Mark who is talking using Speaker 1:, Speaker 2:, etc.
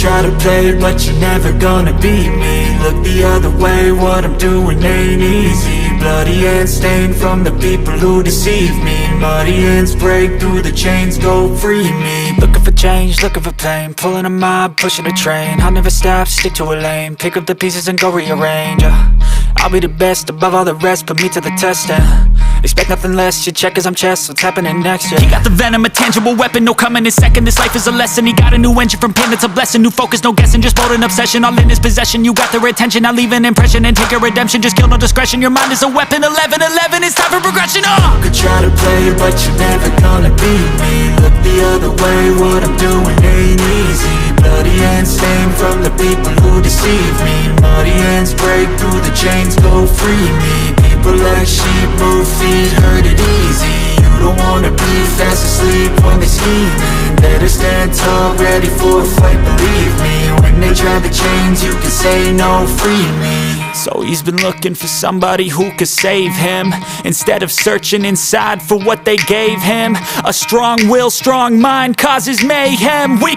Speaker 1: try to play, but you're never gonna beat me. Look the other way, what I'm doing ain't easy. Bloody hands stained from the people who deceive me. Muddy hands break through the chains, go free me. Looking for change, looking for pain, pulling a mob, pushing a train. I'll never stop, stick to a lane, pick up the pieces and go rearrange. I'll be the best above all the rest, put me to the test and expect nothing less. You check as I'm chess, what's happening next, yeah. He got the venom, a tangible weapon, no coming in second. This life is a lesson, he got a new engine. From pain it's a blessing, new focus, no guessing. Just bold and obsession, all in his possession. You got their attention, I leave an impression and take a redemption. Just kill, no discretion, your mind is a weapon. 11-11, it's time for progression, You could try to play, but you're never gonna beat me. Look the other way, what I'm doing ain't easy. Bloody hands stained from the people who deceive me. Muddy hands break through the chains, go free me. People like sheep move feet, hurt it easy. You don't wanna be fast asleep when they're scheming. Better stand tall, ready for a fight, believe me. When they try the chains, you can say no, free me. So he's been looking for somebody who could save him, instead of searching inside for what they gave him. A strong will, strong mind causes mayhem. We